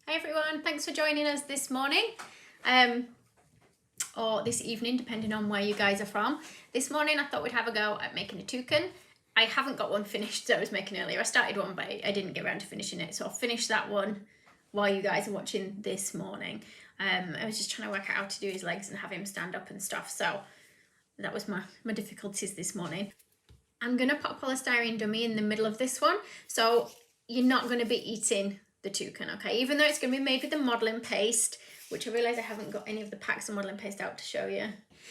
Hi everyone, thanks for joining us this morning, or this evening, depending on where you guys are from. This morning I thought we'd have a go at making a toucan. I haven't got one finished that I was making earlier. I started one, but I didn't get around to finishing it, so I'll finish that one while you guys are watching this morning. I was just trying to work out how to do his legs and have him stand up and stuff, so that was my difficulties this morning. I'm going to put a polystyrene dummy in the middle of this one, so you're not going to be eating the toucan, okay? Even though it's going to be made with the modelling paste, which I realise I haven't got any of the packs of modelling paste out to show you.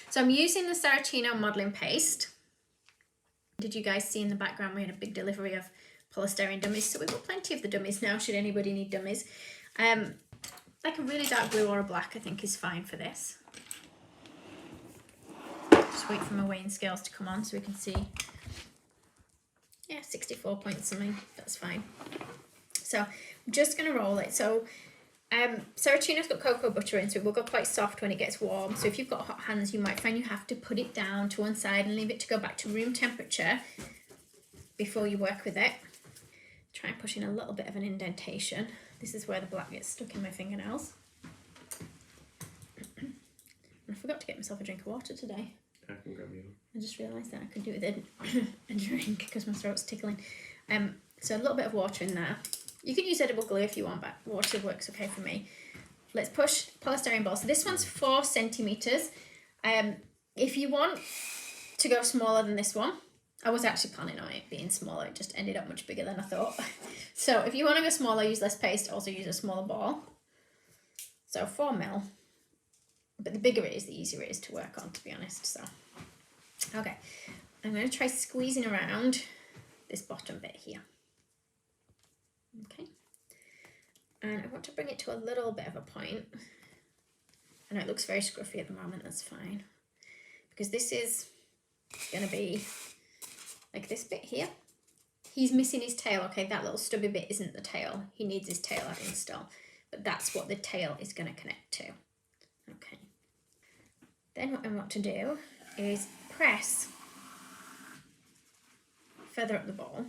So I'm using the Saracino modelling paste. Did you guys see in the background we had a big delivery of polystyrene dummies? So we've got plenty of the dummies now, should anybody need dummies. Like a really dark blue or a black I think is fine for this. Just wait for my weighing scales to come on so we can see. Yeah, 64 point something, that's fine. So I'm just going to roll it. So Saracino's got cocoa butter in, so it will go quite soft when it gets warm. So if you've got hot hands, you might find you have to put it down to one side and leave it to go back to room temperature before you work with it. Try and push in a little bit of an indentation. This is where the black gets stuck in my fingernails. And I forgot to get myself a drink of water today. I can grab you. I just realised that I could do it with a drink because my throat's tickling. So a little bit of water in there. You can use edible glue if you want, but water works okay for me. Let's push polystyrene ball. So this one's 4 centimetres. If you want to go smaller than this one, I was actually planning on it being smaller. It just ended up much bigger than I thought. So if you want to go smaller, use less paste. Also use a smaller ball. So 4 mil. But the bigger it is, the easier it is to work on, to be honest. So, okay. I'm going to try squeezing around this bottom bit here. Okay, and I want to bring it to a little bit of a point. I know it looks very scruffy at the moment, that's fine. Because this is going to be like this bit here. He's missing his tail, okay, that little stubby bit isn't the tail. He needs his tail adding still. But that's what the tail is going to connect to. Okay. Then what I want to do is press further up the ball.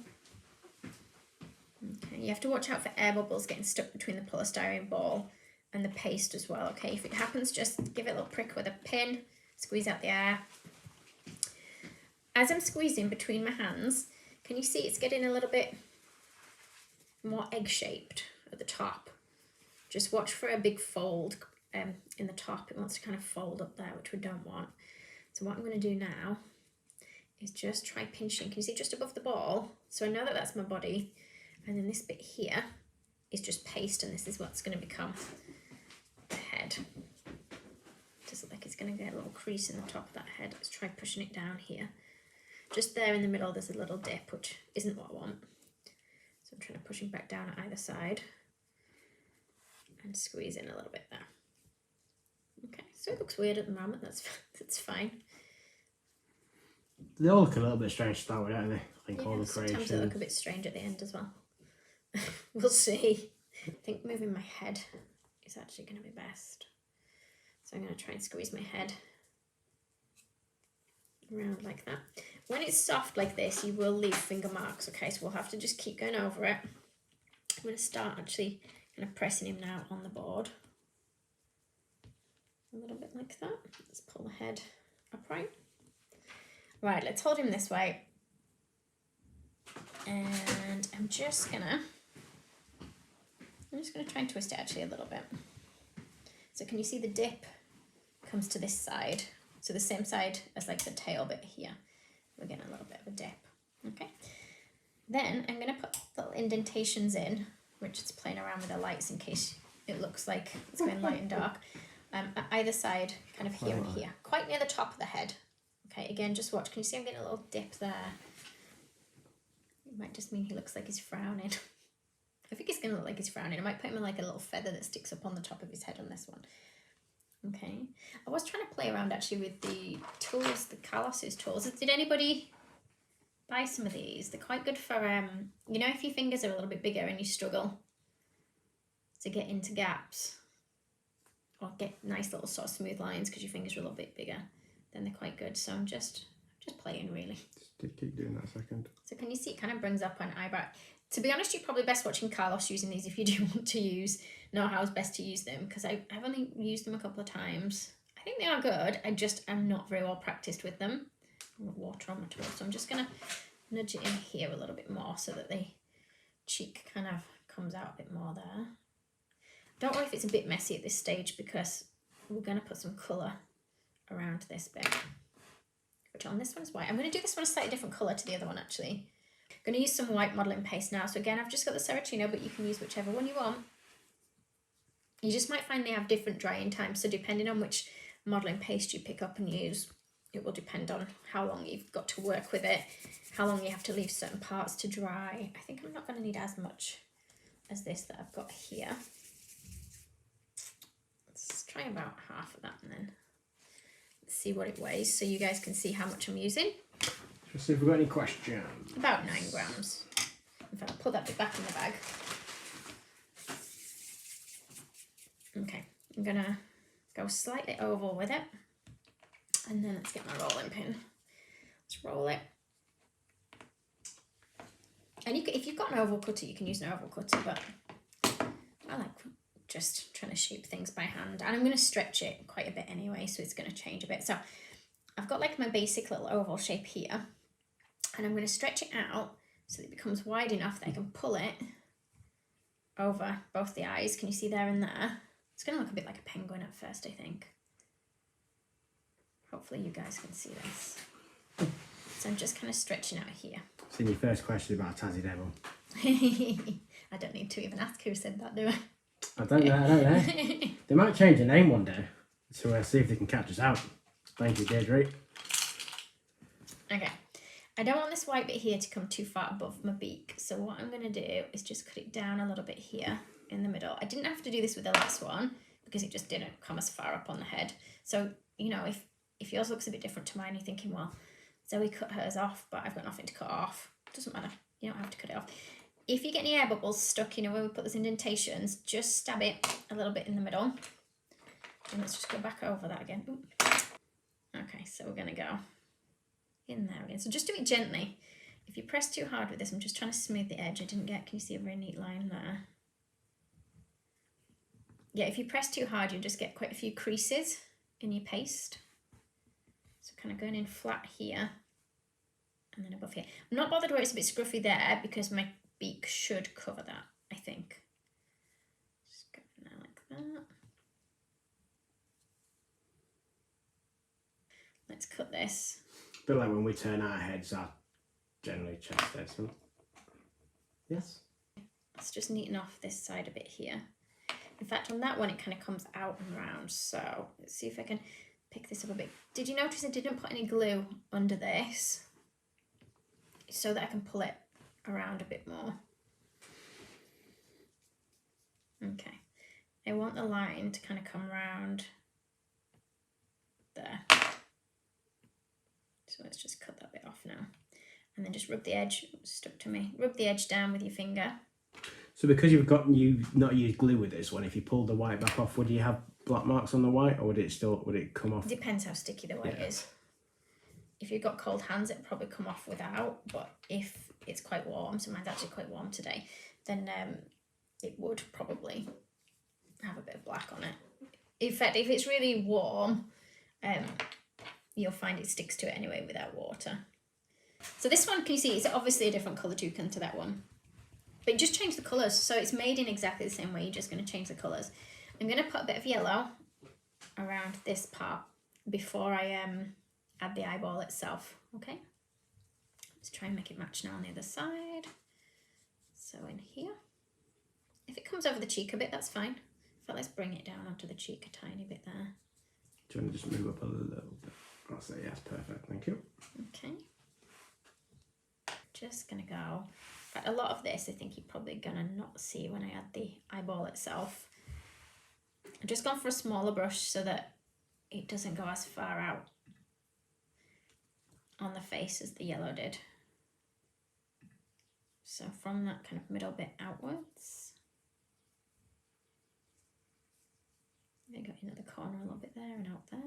Okay, you have to watch out for air bubbles getting stuck between the polystyrene ball and the paste as well, okay? If it happens, just give it a little prick with a pin, squeeze out the air. As I'm squeezing between my hands, can you see it's getting a little bit more egg-shaped at the top? Just watch for a big fold in the top. It wants to kind of fold up there, which we don't want. So what I'm going to do now is just try pinching. Can you see just above the ball? So I know that that's my body. And then this bit here is just paste, and this is what's going to become the head. Does look like it's going to get a little crease in the top of that head. Let's try pushing it down here. Just there in the middle, there's a little dip, which isn't what I want. So I'm trying to push it back down at either side and squeeze in a little bit there. Okay, so it looks weird at the moment. That's fine. They all look a little bit strange to start with, don't they? I think Yeah, all the sometimes creations. they look a bit strange at the end as well. We'll see. I think moving my head is actually going to be best. So I'm going to try and squeeze my head around like that. When it's soft like this, you will leave finger marks, okay? So we'll have to just keep going over it. I'm going to start actually kind of pressing him now on the board. A little bit like that. Let's pull the head upright. Right, let's hold him this way. And I'm just gonna try and twist it actually a little bit. So can you see the dip comes to this side? So the same side as like the tail bit here. We're getting a little bit of a dip. Okay. Then I'm gonna put little indentations in, which is playing around with the lights in case it looks like it's going light and dark. At either side, kind of here and here, quite near the top of the head. Okay, again, just watch. Can you see I'm getting a little dip there? It might just mean he looks like he's frowning. I think he's going to look like he's frowning. I might put him in like a little feather that sticks up on the top of his head on this one. Okay. I was trying to play around actually with the tools, the Carlos's tools. Did anybody buy some of these? They're quite good for, you know, if your fingers are a little bit bigger and you struggle to get into gaps or get nice little sort of smooth lines because your fingers are a little bit bigger, then they're quite good. So I'm just playing really. Just keep doing that a second. So can you see it kind of brings up an eyebrow? To be honest, you're probably best watching Carlos using these if you do want to use know how's best to use them because I've only used them a couple of times. I think they are good. I'm not very well practiced with them. Water on my tool, so I'm just gonna nudge it in here a little bit more so that the cheek kind of comes out a bit more there. Don't worry if it's a bit messy at this stage because we're gonna put some colour around this bit, which on this one's white. I'm gonna do this one a slightly different colour to the other one actually. I'm gonna use some white modelling paste now. So again, I've just got the Serracino, but you can use whichever one you want. You just might find they have different drying times, so depending on which modelling paste you pick up and use, it will depend on how long you've got to work with it, how long you have to leave certain parts to dry. I think I'm not going to need as much as this that I've got here. Let's try about half of that and then let's see what it weighs so you guys can see how much I'm using. Let's see if we've got any questions. About 9 grams. In fact, I'll put that bit back in the bag. Okay, I'm gonna go slightly oval with it, and then let's get my rolling pin. Let's roll it. And if you've got an oval cutter, you can use an oval cutter, but I like just trying to shape things by hand. And I'm going to stretch it quite a bit anyway, so it's going to change a bit. So I've got like my basic little oval shape here, and I'm going to stretch it out so that it becomes wide enough that I can pull it over both the eyes. Can you see there and there? It's going to look a bit like a penguin at first, I think. Hopefully you guys can see this. So I'm just kind of stretching out here. Seen your first question about Tassie Devil. I don't need to even ask who said that, do I? I don't know. They might change the name one day to see if they can catch us out. Thank you, Deirdre. Okay. I don't want this white bit here to come too far above my beak. So what I'm going to do is just cut it down a little bit here in the middle. I didn't have to do this with the last one because it just didn't come as far up on the head. So, you know, if yours looks a bit different to mine, you're thinking, well, Zoe cut hers off, but I've got nothing to cut off. Doesn't matter. You don't have to cut it off. If you get any air bubbles stuck, you know, where we put those indentations, just stab it a little bit in the middle. And let's just go back over that again. Ooh. Okay, so we're going to go in there again. So just do it gently. If you press too hard with this, I'm just trying to smooth the edge. Can you see a very neat line there? Yeah, if you press too hard, you'll just get quite a few creases in your paste. So kind of going in flat here and then above here. I'm not bothered where it's a bit scruffy there because my beak should cover that, I think. Just go in there like that. Let's cut this. A bit like when we turn our heads, our generally chest heads. Huh? Yes. Let's just neaten off this side a bit here. In fact, on that one, it kind of comes out and round. So let's see if I can pick this up a bit. Did you notice I didn't put any glue under this so that I can pull it around a bit more? Okay. I want the line to kind of come round there. So let's just cut that bit off now. And then just rub the edge, stuck to me. Rub the edge down with your finger. So because you've not used glue with this one, if you pulled the white back off, would you have black marks on the white, or would it come off? Depends how sticky the white is. If you've got cold hands, it'll probably come off without, but if it's quite warm, so mine's actually quite warm today, then it would probably have a bit of black on it. In fact, if it's really warm, you'll find it sticks to it anyway without water. So this one, can you see, it's obviously a different colour toucan to that one. But just change the colours, so it's made in exactly the same way, you're just going to change the colours. I'm going to put a bit of yellow around this part before I add the eyeball itself, okay? Let's try and make it match now on the other side. So in here. If it comes over the cheek a bit, that's fine. But let's bring it down onto the cheek a tiny bit there. Do you want to just move up a little bit? I'll say yes, perfect, thank you. Okay. Just going to go. But a lot of this, I think you're probably going to not see when I add the eyeball itself. I've just gone for a smaller brush so that it doesn't go as far out on the face as the yellow did. So from that kind of middle bit outwards. Maybe go in at the corner a little bit there and out there.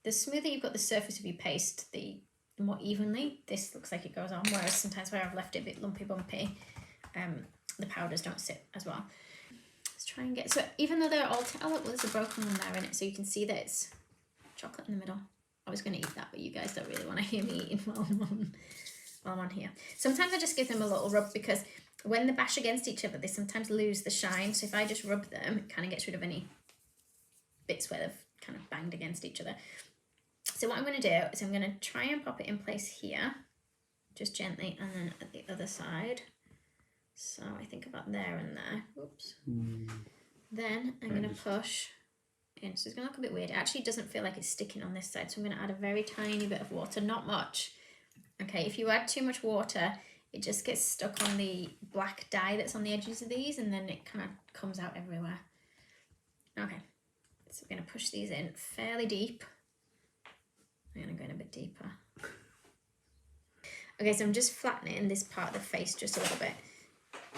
The smoother you've got the surface of your paste, the more evenly this looks like it goes on, whereas sometimes where I've left it a bit lumpy bumpy, the powders don't sit as well. Let's try and get, so even though they're all, oh look, there's a broken one there in it, so you can see that it's chocolate in the middle. I was going to eat that, but you guys don't really want to hear me eating while I'm on here. Sometimes I just give them a little rub because when they bash against each other, they sometimes lose the shine. So if I just rub them, it kind of gets rid of any bits where they've kind of banged against each other. So what I'm going to do is I'm going to try and pop it in place here, just gently, and then at the other side. So I think about there and there. Oops. Then I'm going to push in. So it's going to look a bit weird. It actually doesn't feel like it's sticking on this side. So I'm going to add a very tiny bit of water, not much. Okay, if you add too much water, it just gets stuck on the black dye that's on the edges of these, and then it kind of comes out everywhere. Okay, so we're going to push these in fairly deep. I'm going to go in a bit deeper. Okay, so I'm just flattening this part of the face just a little bit.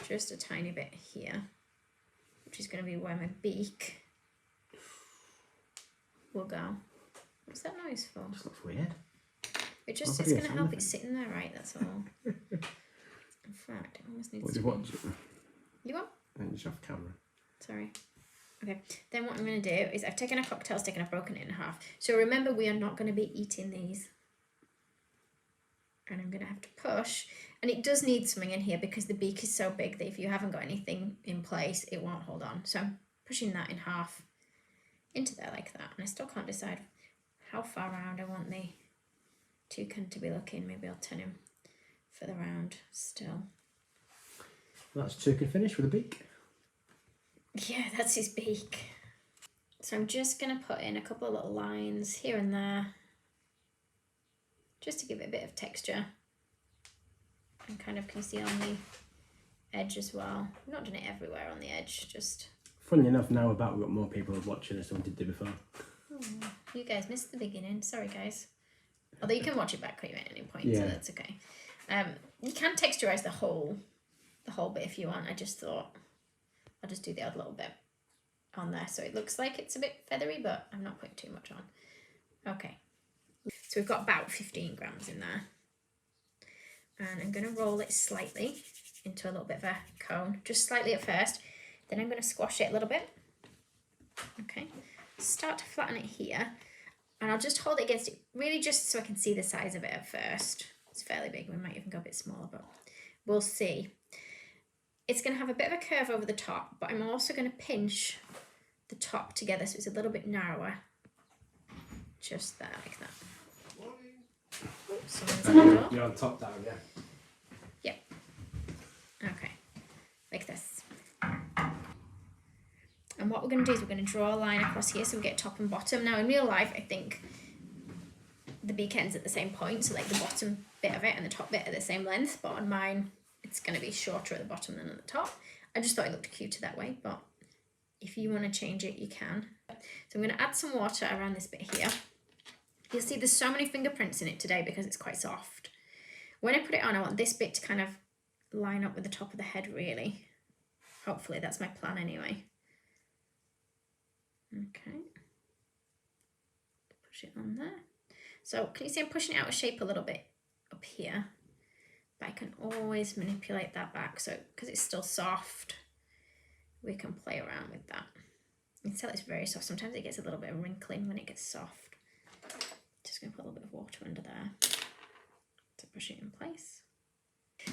Just a tiny bit here, which is going to be where my beak will go. What's that noise for? This looks weird. It's going to help it sitting there right, that's all. In fact, it almost needs to be... You what? I think it's off camera. Sorry. Okay, then what I'm going to do is I've taken a cocktail stick and I've broken it in half. So remember, we are not going to be eating these. And I'm going to have to push. And it does need something in here because the beak is so big that if you haven't got anything in place, it won't hold on. So I'm pushing that in half into there like that. And I still can't decide how far around I want the toucan to be looking. Maybe I'll turn him further round still. That's toucan finished with a beak. Yeah, that's his beak. So I'm just going to put in a couple of little lines here and there, just to give it a bit of texture. And kind of can see on the edge as well. I'm not doing it everywhere on the edge, just... Funny enough, now we've got more people watching this than we did before. Oh, you guys missed the beginning. Sorry, guys. Although you can watch it back at any point, yeah. So that's okay. You can texturize the whole bit if you want. I just thought I'll just do the odd little bit on there so it looks like it's a bit feathery, but I'm not putting too much on. Okay. So we've got about 15 grams in there. And I'm going to roll it slightly into a little bit of a cone, just slightly at first. Then I'm going to squash it a little bit. Okay. Start to flatten it here. And I'll just hold it against it, really just so I can see the size of it at first. It's fairly big. We might even go a bit smaller, but we'll see. It's going to have a bit of a curve over the top, but I'm also going to pinch the top together so it's a little bit narrower. Just there, like that. Oops, you're on top down, yeah? Yeah. Okay. Like this. And what we're going to do is we're going to draw a line across here so we get top and bottom. Now, in real life, I think the beak ends at the same point, so like the bottom bit of it and the top bit are the same length, but on mine, it's going to be shorter at the bottom than at the top. I just thought it looked cuter that way, but if you want to change it, you can. So I'm going to add some water around this bit here. You'll see there's so many fingerprints in it today because it's quite soft. When I put it on, I want this bit to kind of line up with the top of the head, really. Hopefully, that's my plan anyway. Okay. Push it on there. So can you see I'm pushing it out of shape a little bit up here? But I can always manipulate that back. So because it's still soft, we can play around with that. You can tell it's very soft. Sometimes it gets a little bit of wrinkling when it gets soft. Just going to put a little bit of water under there to push it in place.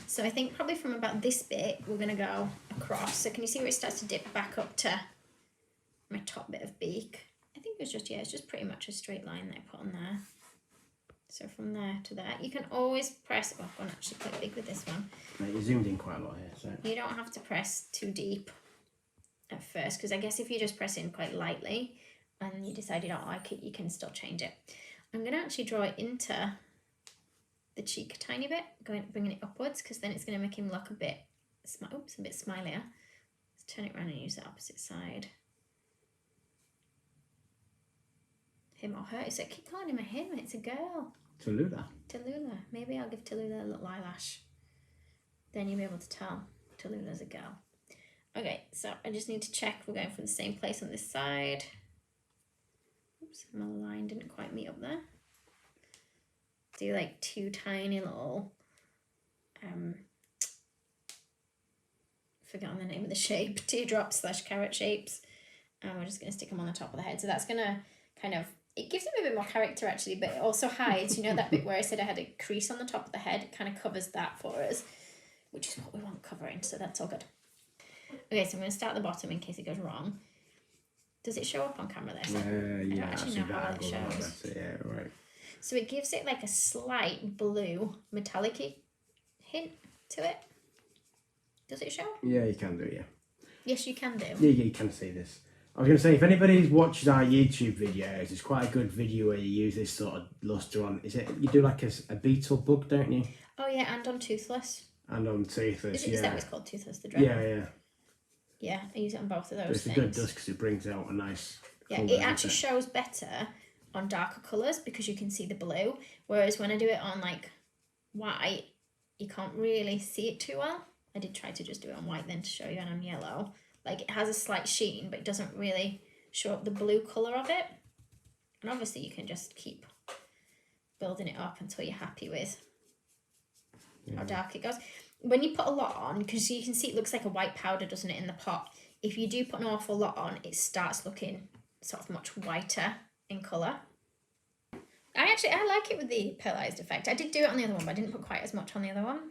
So I think probably from about this bit, we're going to go across. So can you see where it starts to dip back up to my top bit of beak? I think it's just, yeah, it's just pretty much a straight line that I put on there. So from there to there, you can always press, oh, I've gone actually quite big with this one. Right, you zoomed in quite a lot here, so. You don't have to press too deep at first, because I guess if you just press in quite lightly and you decide you don't like it, you can still change it. I'm going to actually draw it into the cheek a tiny bit, bringing it upwards, because then it's going to make him look a bit, oops, a bit smilier. Let's turn it around and use the opposite side. Him or her. So I keep calling him a him, it's a girl. Tallulah. Tallulah. Maybe I'll give Tallulah a little eyelash. Then you'll be able to tell Tallulah's a girl. Okay, so I just need to check we're going from the same place on this side. Oops, my line didn't quite meet up there. Do like two tiny little forgotten the name of the shape, teardrop / carrot shapes. And we're just going to stick them on the top of the head. So that's going to kind of, it gives them a bit more character actually, but it also hides, you know, that bit where I said I had a crease on the top of the head, it kind of covers that for us, which is what we want covering, so that's all good. Okay, so I'm going to start at the bottom in case it goes wrong. Does it show up on camera there? So yeah, I don't actually know how well it angle, shows. yeah, right. So it gives it like a slight blue metallic hint to it. Does it show? Yeah, you can do, yeah. Yes, you can do. Yeah, you can see this. I was going to say, if anybody's watched our YouTube videos, it's quite a good video where you use this sort of luster on. Is it, you do like a beetle bug, don't you? Oh yeah, and on Toothless. And on Toothless, Is that what it's called, Toothless, the dragon? Yeah. Yeah, I use it on both of those But it's things. a good dust because it brings out a nice colour. It actually shows better on darker colours because you can see the blue, whereas when I do it on like white, you can't really see it too well. I did try to just do it on white then to show you, and on yellow. Like it has a slight sheen, but it doesn't really show up the blue colour of it. And obviously you can just keep building it up until you're happy with how dark it goes. When you put a lot on, because you can see it looks like a white powder, doesn't it, in the pot? If you do put an awful lot on, it starts looking sort of much whiter in colour. I like it with the pearlized effect. I did do it on the other one, but I didn't put quite as much on the other one.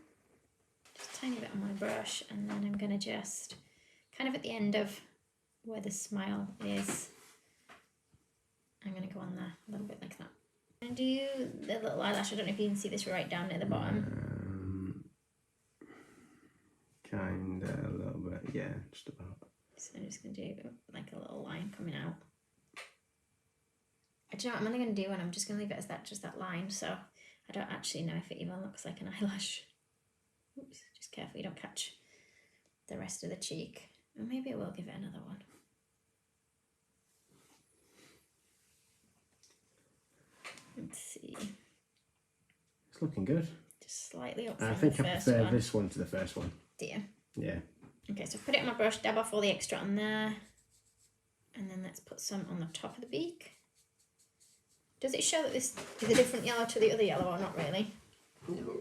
Just a tiny bit on my brush, and then I'm going to just kind of at the end of where the smile is, I'm going to go on there a little bit like that. And do the little eyelash. I don't know if you can see this right down near the bottom. Kind of a little bit, yeah, just about. So I'm just going to do like a little line coming out. I don't know what I'm only going to do, and I'm just going to leave it as that, just that line, so I don't actually know if it even looks like an eyelash. Oops, just careful you don't catch the rest of the cheek. Or maybe I will give it another one. Let's see. It's looking good. Just slightly up from I think the I first prefer one. this one to the first one. Do you? Yeah. Okay, so put it on my brush, dab off all the extra on there. And then let's put some on the top of the beak. Does it show that this is a different yellow to the other yellow, or not really?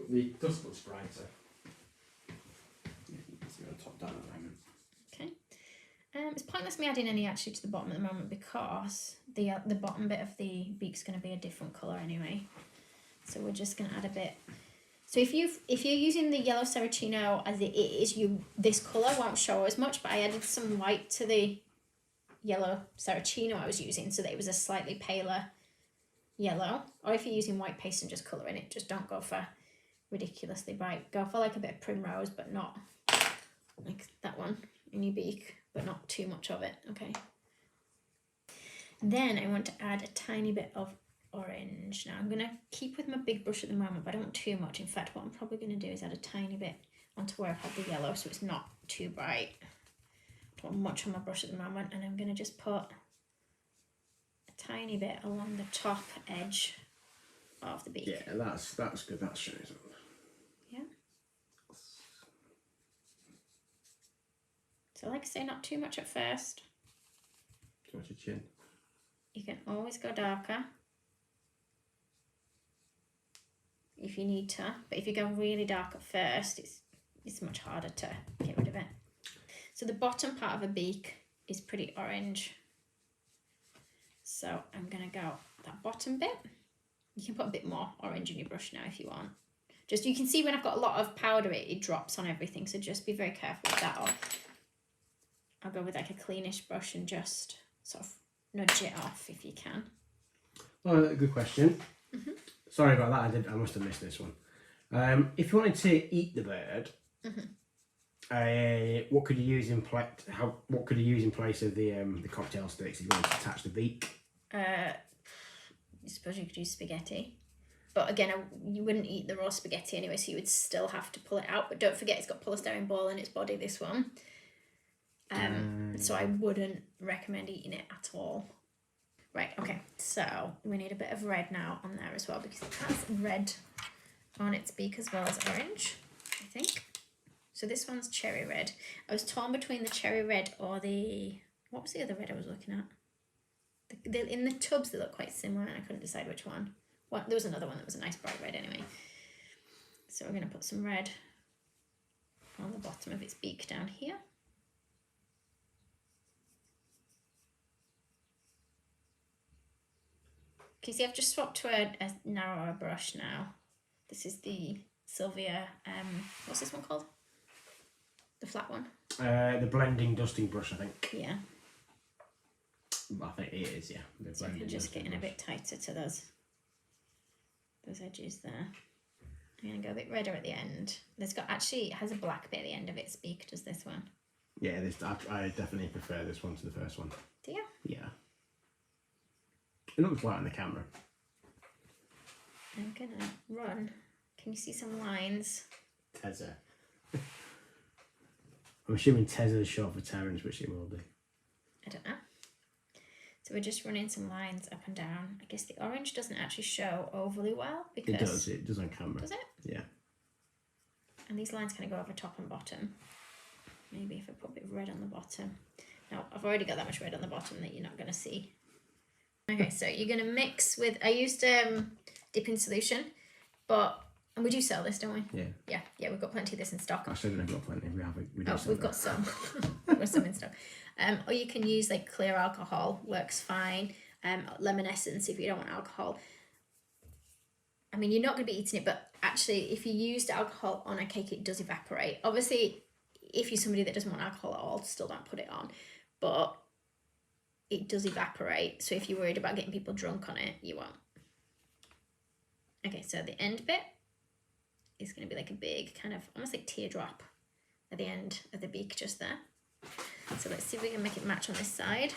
The dust looks brighter. It's going to top down at the moment. Okay. It's pointless me adding any actually to the bottom at the moment because the bottom bit of the beak's going to be a different colour anyway. So we're just going to add a bit. So if you're using the yellow Saracino as it is, this colour won't show as much, but I added some white to the yellow Saracino I was using so that it was a slightly paler yellow. Or if you're using white paste and just colour in it, just don't go for ridiculously bright. Go for like a bit of primrose, but not like that one in your beak, but not too much of it. Okay. Then I want to add a tiny bit of orange. Now I'm going to keep with my big brush at the moment, but I don't want too much. In fact, what I'm probably going to do is add a tiny bit onto where I've had the yellow so it's not too bright. I don't want much on my brush at the moment, and I'm going to just put a tiny bit along the top edge of the beak. Yeah, that's good. That shows up. Yeah. So like I say, not too much at first. Too much your chin. You can always go darker if you need to, but if you go really dark at first, it's much harder to get rid of it. So the bottom part of a beak is pretty orange. So I'm gonna go that bottom bit. You can put a bit more orange in your brush now if you want. Just, you can see when I've got a lot of powder, it drops on everything, so just be very careful with that. Or I'll go with like a cleanish brush and just sort of nudge it off if you can. Oh, good question. Sorry about that. I must have missed this one. If you wanted to eat the bird, what could you use in place? What could you use in place of the cocktail sticks if you wanted to attach the beak? I suppose you could use spaghetti, but again, you wouldn't eat the raw spaghetti anyway, so you would still have to pull it out. But don't forget, it's got polystyrene ball in its body. This one, so I wouldn't recommend eating it at all. Right, okay, so we need a bit of red now on there as well because it has red on its beak as well as orange, I think. So this one's cherry red. I was torn between the cherry red or what was the other red I was looking at? In the tubs they look quite similar and I couldn't decide which one. Well, there was another one that was a nice bright red anyway. So we're going to put some red on the bottom of its beak down here. Can you see I've just swapped to a narrower brush now. This is the Sylvia, what's this one called? The flat one? The blending dusting brush, I think. Yeah. I think it is, yeah. The So I can blending just dusting get in a brush. bit tighter to those edges there. I'm going to go a bit redder at the end. There's got, actually, it has a black bit at the end of its beak, does this one? Yeah, I definitely prefer this one to the first one. Do you? Yeah. It looks light on the camera. I'm going to run. Can you see some lines? Tezza. I'm assuming Tezza is short for Terence, which it will be. I don't know. So we're just running some lines up and down. I guess the orange doesn't actually show overly well because... It does on camera. Does it? Yeah. And these lines kind of go over top and bottom. Maybe if I put a bit of red on the bottom. No, I've already got that much red on the bottom that you're not going to see. Okay, so you're going to mix with... I used dipping solution, and we do sell this, don't we? Yeah. Yeah, we've got plenty of this in stock. I said we've got plenty. We've got some. We've got some in stock. Or you can use like clear alcohol, works fine. Lemon essence if you don't want alcohol. I mean, you're not going to be eating it, but actually, if you used alcohol on a cake, it does evaporate. Obviously, if you're somebody that doesn't want alcohol at all, still don't put it on. But it does evaporate. So if you're worried about getting people drunk on it, you won't. Okay, so the end bit is going to be like a big kind of almost like teardrop at the end of the beak just there. So let's see if we can make it match on this side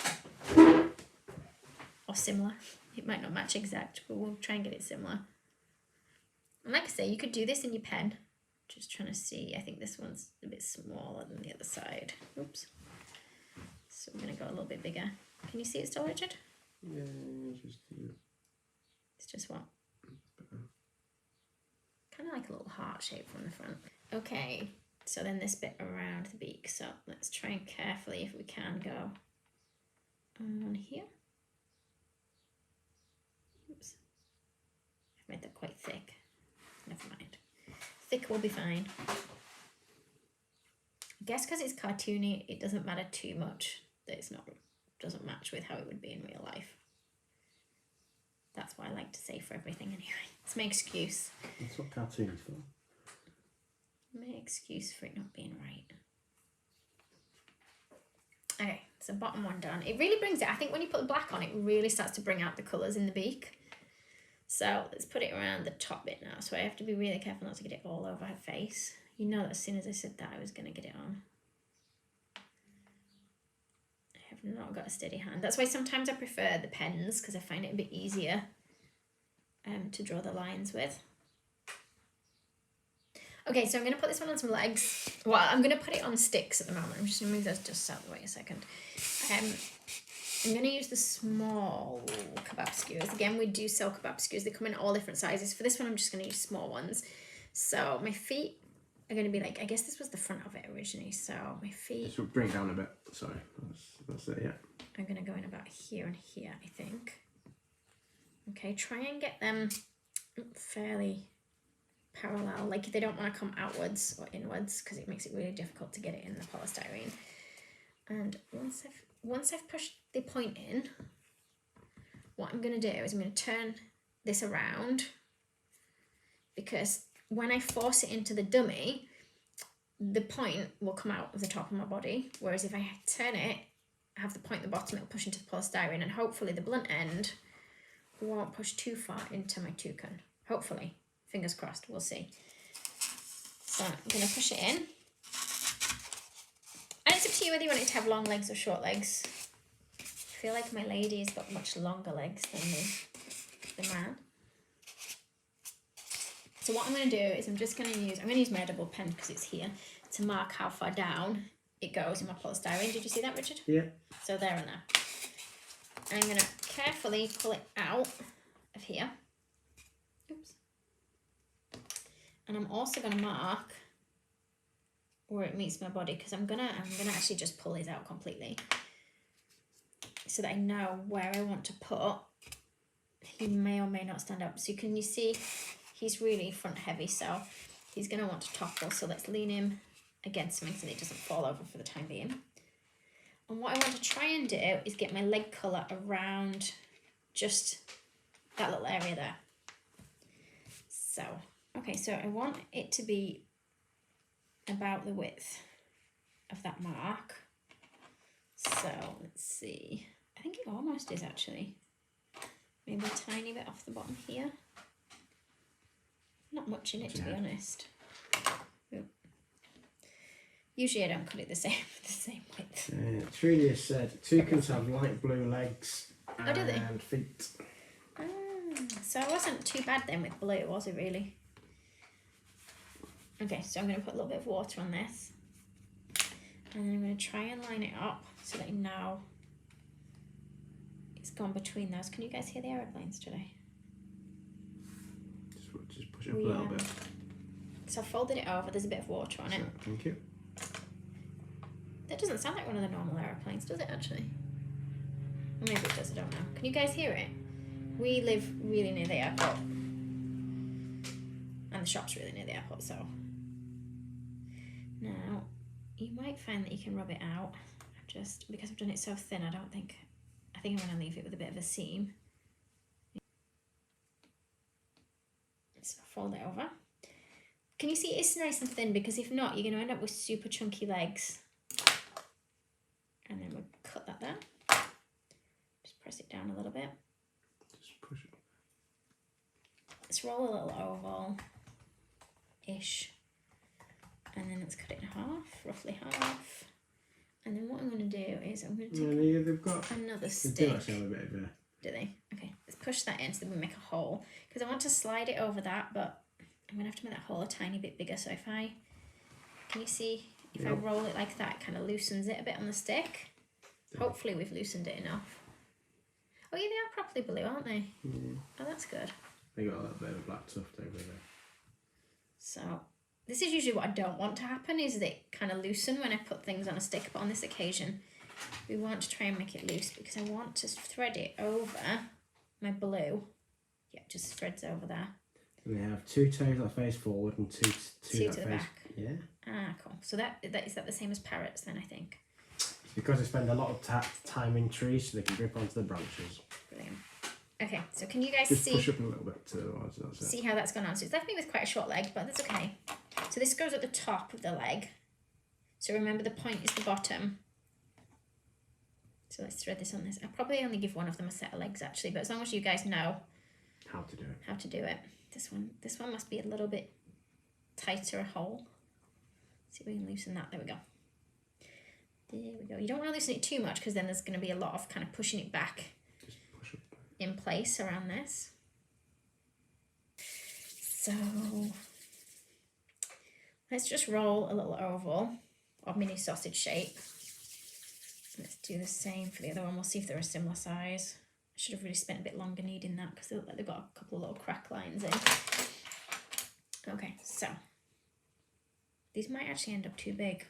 or similar. It might not match exact, but we'll try and get it similar. And like I say, you could do this in your pen. Just trying to see. I think this one's a bit smaller than the other side. Oops. So we're going to go a little bit bigger. Can you see it still, Richard? Yeah, it's just what? Kind of like a little heart shape from the front. Okay, so then this bit around the beak. So let's try and carefully, if we can, go on here. Oops. I've made that quite thick. Never mind. Thick will be fine. I guess because it's cartoony, it doesn't matter too much that doesn't match with how it would be in real life. That's what I like to say for everything anyway. It's my excuse. That's what cartoons for. My excuse for it not being right. Okay, so bottom one done. It really brings it, I think when you put the black on, it really starts to bring out the colours in the beak. So let's put it around the top bit now. So I have to be really careful not to get it all over her face. You know that as soon as I said that, I was going to get it on. I have not got a steady hand. That's why sometimes I prefer the pens, because I find it a bit easier to draw the lines with. Okay, so I'm going to put this one on some legs. Well, I'm going to put it on sticks at the moment. I'm just going to move those just out of the way a second. I'm going to use the small kebab skewers. Again, we do sell kebab skewers. They come in all different sizes. For this one, I'm just going to use small ones. So my feet are going to be like, I guess this was the front of it originally. So my feet... Just bring it down a bit. Sorry. That's it, yeah. I'm going to go in about here and here, I think. Okay, try and get them fairly parallel. Like they don't want to come outwards or inwards because it makes it really difficult to get it in the polystyrene. And once I've pushed the point in, what I'm going to do is I'm going to turn this around, because when I force it into the dummy, the point will come out of the top of my body, whereas if I turn it, I have the point at the bottom, it'll push into the polystyrene, and hopefully the blunt end won't push too far into my toucan. Hopefully. Fingers crossed, we'll see. So I'm going to push it in. And it's up to you whether you want it to have long legs or short legs. I feel like my lady has got much longer legs than the man. So what I'm going to do is I'm going to use my edible pen because it's here to mark how far down it goes in my polystyrene. Did you see that, Richard? Yeah. So there and there. And I'm going to carefully pull it out of here. Oops. And I'm also going to mark where it meets my body, because I'm gonna actually just pull these out completely so that I know where I want to put. He may or may not stand up. So you see he's really front heavy, so he's going to want to topple. So let's lean him against something so that he doesn't fall over for the time being. And what I want to try and do is get my leg colour around just that little area there. So, okay, so I want it to be about the width of that mark. So let's see, I think it almost is actually. Maybe a tiny bit off the bottom here. Not much in it, to be honest. Oop. Usually I don't cut it the same width. Trudy has said toucans have light blue legs and feet. So I wasn't too bad then with blue, was it really? Okay, so I'm going to put a little bit of water on this. And then I'm going to try and line it up so that you know it's gone between those. Can you guys hear the aeroplanes today? Just push it up a little bit. So I've folded it over, there's a bit of water on it. Thank you. That doesn't sound like one of the normal aeroplanes, does it actually? Or maybe it does, I don't know. Can you guys hear it? We live really near the airport. And the shop's really near the airport, so. Now, you might find that you can rub it out. Just because I've done it so thin, I think I'm going to leave it with a bit of a seam. So fold it over. Can you see it's nice and thin? Because if not, you're going to end up with super chunky legs. And then we'll cut that there. Just press it down a little bit. Just push it. Let's roll a little oval-ish. And then let's cut it in half, roughly half. And then what I'm going to do is I'm going to take they've got another stick. They do actually have a bit of a... Do they? Okay, let's push that in so that we make a hole. Because I want to slide it over that, but I'm going to have to make that hole a tiny bit bigger. So if I... Can you see? If I roll it like that, it kind of loosens it a bit on the stick. Hopefully we've loosened it enough. Oh yeah, they are properly blue, aren't they? Yeah. Oh, that's good. They got a little bit of a black tuft over there. So, this is usually what I don't want to happen, is they kind of loosen when I put things on a stick. But on this occasion, we want to try and make it loose because I want to thread it over my blue. Yeah, it just threads over there. And they have two toes that face forward and two to that the face... back. Yeah. Ah, cool. So is that the same as parrots then, I think? Because they spend a lot of time in trees so they can grip onto the branches. Brilliant. Okay, so can you guys Just see... push up a little bit towards it. See how that's gone on. So it's left me with quite a short leg, but that's okay. So this goes at the top of the leg. So remember the point is the bottom. So let's thread this on this. I'll probably only give one of them a set of legs actually, but as long as you guys know how to do it. This one must be a little bit tighter a hole. See if we can loosen that. There we go. There we go. You don't want to loosen it too much because then there's going to be a lot of kind of pushing it back in place around this. So let's just roll a little oval or mini sausage shape. Let's do the same for the other one. We'll see if they're a similar size. I should have really spent a bit longer kneading that because they look like they've got a couple of little crack lines in. Okay, so these might actually end up too big.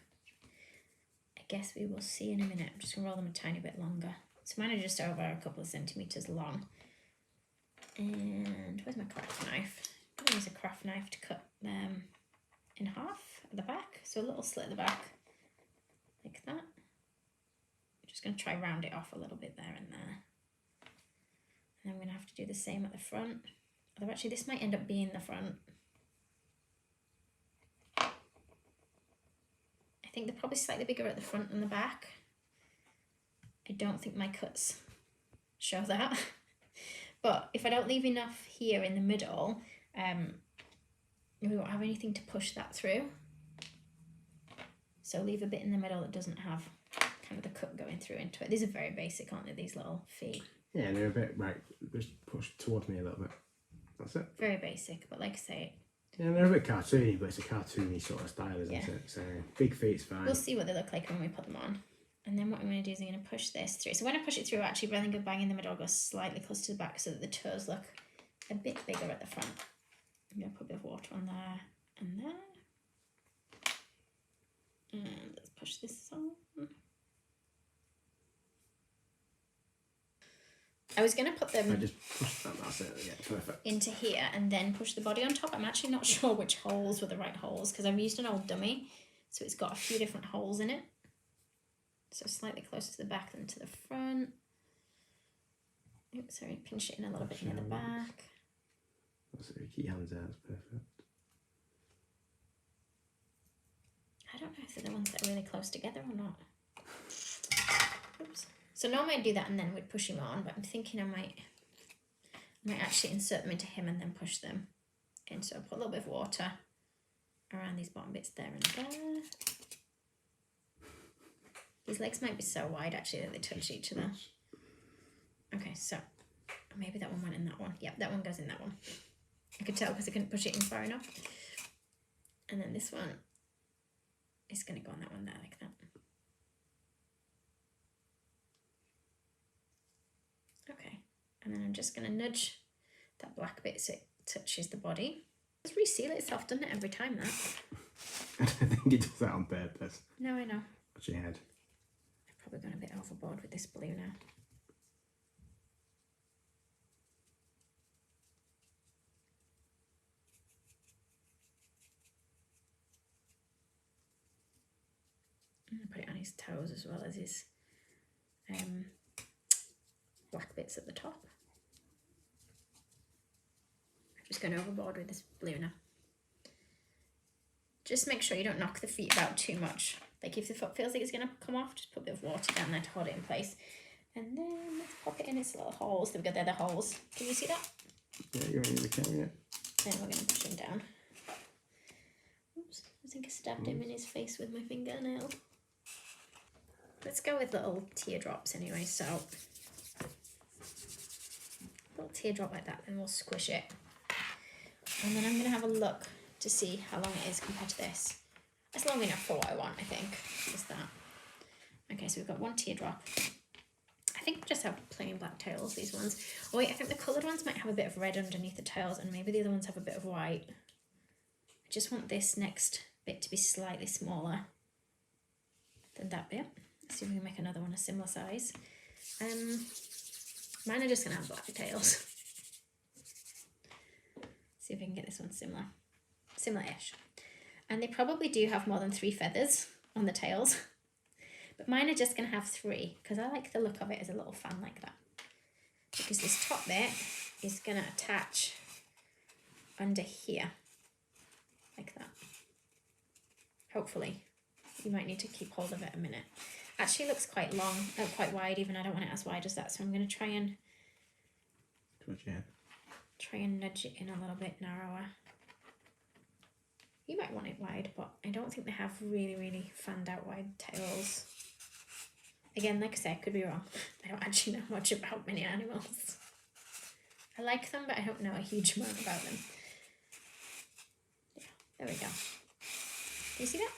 I guess we will see in a minute. I'm just going to roll them a tiny bit longer. So mine are just over a couple of centimetres long. And where's my craft knife? I'm going to use a craft knife to cut them in half at the back. So a little slit at the back, like that. I'm just going to try round it off a little bit there and there. And I'm going to have to do the same at the front. Although actually this might end up being the front. I think they're probably slightly bigger at the front than the back. I don't think my cuts show that. But if I don't leave enough here in the middle, we won't have anything to push that through. So leave a bit in the middle that doesn't have kind of the cut going through into it. These are very basic, aren't they, these little feet? Yeah, they're a bit, right, just push towards me a little bit. That's it. Very basic, but like I say... Yeah, they're a bit cartoony, but it's a cartoony sort of style, isn't it? So big feet's fine. We'll see what they look like when we put them on. And then what I'm going to do is I'm going to push this through. So when I push it through, actually, rather than go bang in the middle, I'll go slightly closer to the back so that the toes look a bit bigger at the front. I'm going to put a bit of water on there and there. And let's push this on. I was going to put them... I just pushed that, that's it, yeah, perfect. Into here and then push the body on top. I'm actually not sure which holes were the right holes because I've used an old dummy, so it's got a few different holes in it. So slightly closer to the back than to the front. Oops, sorry, pinch it in a little bit near the back. So keep your hands out, that's perfect. I don't know if they're the ones that are really close together or not. Oops. So normally I'd do that and then we'd push him on, but I'm thinking I might actually insert them into him and then push them in. So I'll put a little bit of water around these bottom bits there and there. These legs might be so wide actually that they touch each other. Okay, so maybe that one went in that one. Yep, that one goes in that one. I could tell because I couldn't push it in far enough. And then this one is going to go on that one there like that. Okay, and then I'm just going to nudge that black bit so it touches the body. It's reseal itself, doesn't it, every time that? I don't think it does that on purpose. No, I know. Watch your head. I've probably gone a bit overboard with this blue now. I'm going to put it on his toes as well as his black bits at the top. I'm just going overboard with this blue now. Just make sure you don't knock the feet about too much. Like if the foot feels like it's going to come off, just put a bit of water down there to hold it in place. And then let's pop it in its little holes. There we go, they're the holes. Can you see that? Yeah, you're in the camera, yeah. Then we're going to push him down. Oops, I think I stabbed him in his face with my fingernail. Let's go with little teardrops anyway, so a little teardrop like that, then we'll squish it. And then I'm going to have a look to see how long it is compared to this. It's long enough for what I want, I think, just that. Okay, so we've got one teardrop. I think we just have plain black tails, these ones. Oh wait, I think the coloured ones might have a bit of red underneath the tails and maybe the other ones have a bit of white. I just want this next bit to be slightly smaller than that bit. Let's see if we can make another one a similar size. Mine are just going to have black tails. See if we can get this one similar-ish. And they probably do have more than 3 feathers on the tails. But mine are just going to have 3 because I like the look of it as a little fan like that. Because this top bit is going to attach under here. Like that. Hopefully. You might need to keep hold of it a minute. Actually looks quite long, quite wide even. I don't want it as wide as that. So I'm going to try and nudge it in a little bit narrower. You might want it wide, but I don't think they have really, really fanned out wide tails. Again, like I say, I could be wrong. I don't actually know much about many animals. I like them, but I don't know a huge amount about them. Yeah, there we go. Do you see that?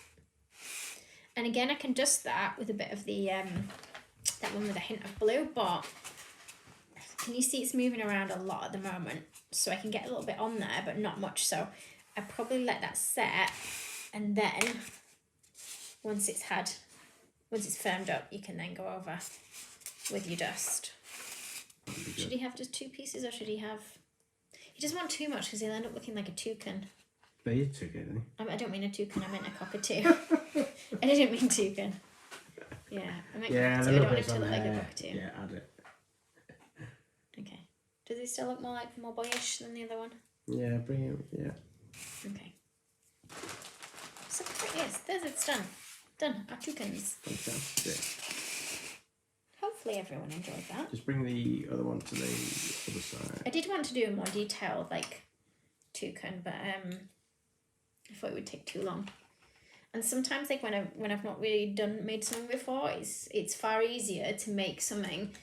And again, I can dust that with a bit of the, that one with a hint of blue, but can you see it's moving around a lot at the moment? So I can get a little bit on there, but not much. So I probably let that set, and then once it's firmed up, you can then go over with your dust. Should he have just 2 pieces, or should he have... He doesn't want too much because he'll end up looking like a toucan. But you're toucan, I don't mean a toucan, I meant a cockatoo. I didn't mean toucan. Yeah, I meant cockatoo. I don't want him to look like a cockatoo. Yeah, add it. Okay. Does he still look more boyish than the other one? Yeah, bring it, yeah. Okay. So there it is. There's it's done. Done. Our toucans. Fantastic. Hopefully everyone enjoyed that. Just bring the other one to the other side. I did want to do a more detailed, like, toucan, but I thought it would take too long. And sometimes, like, when I've not really made something before, it's far easier to make something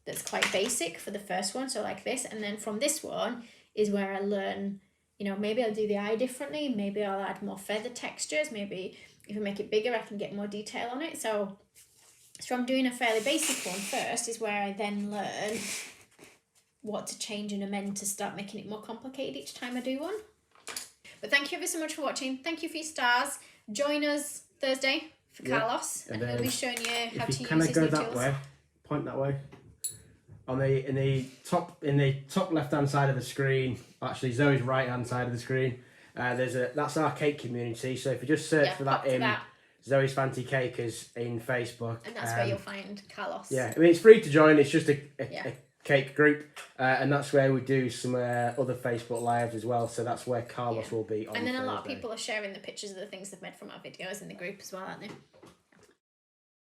that's quite basic for the first one, so like this, and then from this one is where I learn, you know, maybe I'll do the eye differently, maybe I'll add more feather textures, maybe if I make it bigger I can get more detail on it. So from doing a fairly basic one first is where I then learn what to change and amend to start making it more complicated each time I do one. But thank you ever so much for watching. Thank you for your stars. Join us Thursday for Carlos, and he'll be showing you how to use his new tools. Can I go that way? Point that way. In the top left hand side of the screen, actually Zoe's right hand side of the screen, that's our cake community. So if you just search for that in Zoe's Fancy Cakers in Facebook, and that's where you'll find Carlos. Yeah, I mean it's free to join. It's just cake group, and that's where we do some other Facebook lives as well. So that's where Carlos will be on. And then a lot of Thursday. people are sharing the pictures of the things they've made from our videos in the group as well, aren't they?